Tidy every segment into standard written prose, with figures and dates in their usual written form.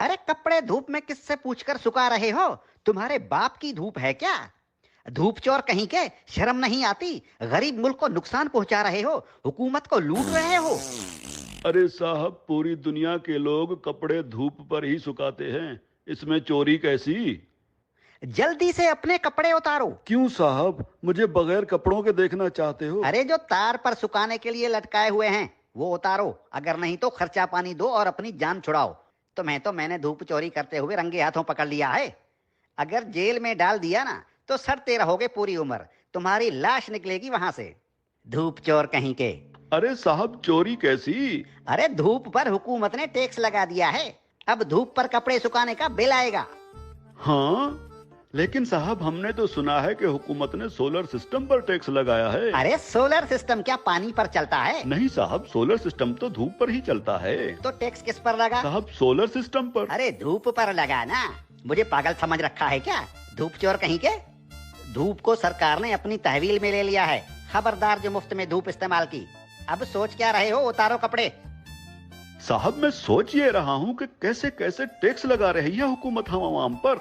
अरे कपड़े धूप में किससे पूछकर सुखा रहे हो? तुम्हारे बाप की धूप है क्या? धूप चोर कहीं के, शर्म नहीं आती? गरीब मुल्क को नुकसान पहुंचा रहे हो, हुकूमत को लूट रहे हो। अरे साहब, पूरी दुनिया के लोग कपड़े धूप पर ही सुखाते हैं, इसमें चोरी कैसी? जल्दी से अपने कपड़े उतारो। क्यों साहब, मुझे बगैर कपड़ों के देखना चाहते हो? अरे जो तार पर सुखाने के लिए लटकाए हुए हैं वो उतारो, अगर नहीं तो खर्चा पानी दो और अपनी जान छुड़ाओ। तुम्हें तो मैंने धूप चोरी करते हुए रंगे हाथों पकड़ लिया है। अगर जेल में डाल दिया ना तो सड़ते रहोगे पूरी उम्र, तुम्हारी लाश निकलेगी वहां से। धूप चोर कहीं के। अरे साहब, चोरी कैसी? अरे धूप पर हुकूमत ने टैक्स लगा दिया है, अब धूप पर कपड़े सुखाने का बिल आएगा। हाँ, लेकिन साहब हमने तो सुना है कि हुकूमत ने सोलर सिस्टम पर टैक्स लगाया है। अरे सोलर सिस्टम क्या पानी पर चलता है? नहीं साहब, सोलर सिस्टम तो धूप पर ही चलता है। तो टैक्स किस पर लगा? साहब सोलर सिस्टम पर। अरे धूप पर लगा ना, मुझे पागल समझ रखा है क्या? धूप चोर कहीं के। धूप को सरकार ने अपनी तहवील में ले लिया है, खबरदार जो मुफ्त में धूप इस्तेमाल की। अब सोच क्या रहे हो? उतारो कपड़े। साहब मैं सोच ये रहा हूँ कि कैसे कैसे टैक्स लगा रही है हुकूमत हम आवाम पर।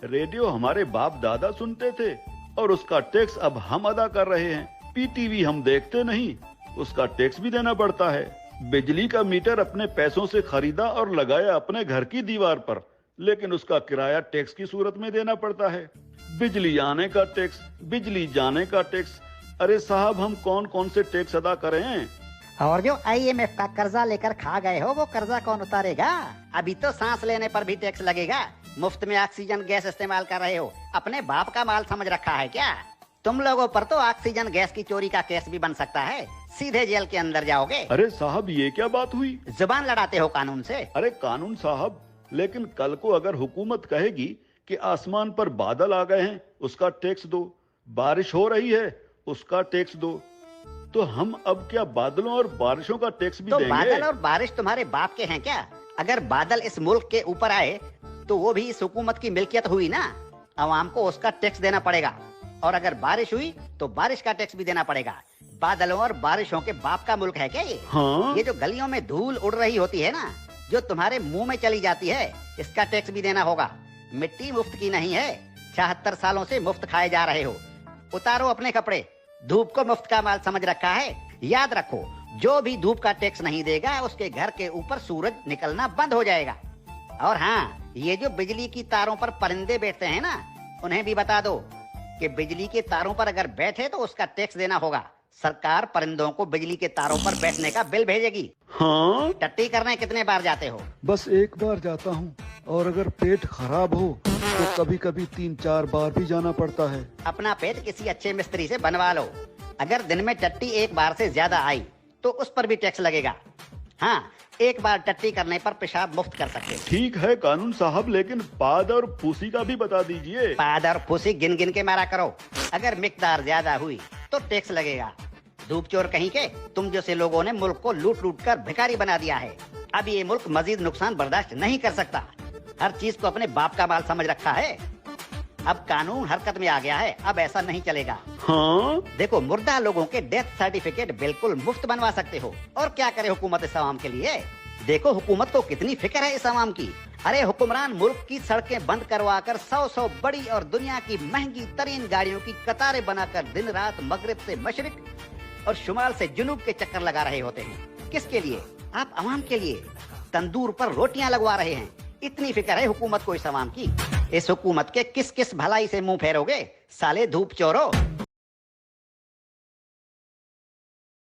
रेडियो हमारे बाप दादा सुनते थे और उसका टैक्स अब हम अदा कर रहे हैं। पीटीवी हम देखते नहीं, उसका टैक्स भी देना पड़ता है। बिजली का मीटर अपने पैसों से खरीदा और लगाया अपने घर की दीवार पर, लेकिन उसका किराया टैक्स की सूरत में देना पड़ता है। बिजली आने का टैक्स, बिजली जाने का टैक्स। अरे साहब, हम कौन कौन से टैक्स अदा करें? और जो IMF का कर्जा लेकर खा गए हो वो कर्जा कौन उतारेगा? अभी तो सांस लेने पर भी टैक्स लगेगा। मुफ्त में ऑक्सीजन गैस इस्तेमाल कर रहे हो, अपने बाप का माल समझ रखा है क्या? तुम लोगों पर तो ऑक्सीजन गैस की चोरी का केस भी बन सकता है, सीधे जेल के अंदर जाओगे। अरे साहब, ये क्या बात हुई? जुबान लड़ाते हो कानून से। अरे कानून साहब, लेकिन कल को अगर हुकूमत कहेगी कि आसमान पर बादल आ गए हैं, उसका टैक्स दो, बारिश हो रही है, उसका टैक्स दो, तो हम अब क्या बादलों और बारिशों का टैक्स भी तो देंगे? बादल और बारिश तुम्हारे बाप के हैं क्या? अगर बादल इस मुल्क के ऊपर आए तो वो भी इस हुकूमत की मिल्कियत हुई ना, आवाम को उसका टैक्स देना पड़ेगा। और अगर बारिश हुई तो बारिश का टैक्स भी देना पड़ेगा। बादलों और बारिशों के बाप का मुल्क है क्या ये? हाँ? ये जो गलियों में धूल उड़ रही होती है ना, जो तुम्हारे मुंह में चली जाती है, इसका टैक्स भी देना होगा। मिट्टी मुफ्त की नहीं है, 76 सालों से मुफ्त खाए जा रहे हो। उतारो अपने कपड़े, धूप को मुफ्त का माल समझ रखा है। याद रखो, जो भी धूप का टैक्स नहीं देगा उसके घर के ऊपर सूरज निकलना बंद हो जाएगा। और हाँ, ये जो बिजली की तारों पर परिंदे बैठते हैं ना, उन्हें भी बता दो कि बिजली के तारों पर अगर बैठे तो उसका टैक्स देना होगा। सरकार परिंदों को बिजली के तारों पर बैठने का बिल भेजेगी। हाँ? टट्टी करने कितने बार जाते हो? बस एक बार जाता हूँ, और अगर पेट खराब हो तो कभी कभी 3-4 बार भी जाना पड़ता है। अपना पेट किसी अच्छे मिस्त्री से बनवा लो। अगर दिन में टट्टी एक बार से ज्यादा आई तो उस पर भी टैक्स लगेगा। हाँ, एक बार टट्टी करने पर पेशाब मुफ्त कर सकते हो। ठीक है कानून साहब, लेकिन पाद और फूसी का भी बता दीजिए। पाद और फूसी गिन गिन के मारा करो, अगर मिकदार ज्यादा हुई तो टैक्स लगेगा। धूप चोर कहीं के, तुम जैसे लोगों ने मुल्क को लूट लूट कर भिखारी बना दिया है। अब ये मुल्क मजीद नुकसान बर्दाश्त नहीं कर सकता। हर चीज को अपने बाप का माल समझ रखा है। अब कानून हरकत में आ गया है, अब ऐसा नहीं चलेगा। हाँ? देखो, मुर्दा लोगों के डेथ सर्टिफिकेट बिल्कुल मुफ्त बनवा सकते हो। और क्या करे हुकूमत इस आवाम के लिए? देखो हुकूमत को कितनी फिक्र है इस आवाम की। अरे हुक्मरान मुल्क की सड़कें बंद करवा कर 100 बड़ी और दुनिया की महंगी तरीन गाड़ियों की कतारें बनाकर दिन रात मगरिब से मशरिक और शुमाल से जुनूब के चक्कर लगा रहे होते हैं। किसके लिए? आप आवाम के लिए। तंदूर पर रोटियां लगवा रहे हैं। इतनी फिक्र है हुकूमत को इस आवाम की। इस हुकूमत के किस किस भलाई से मुंह फेरोगे साले धूप चोरो?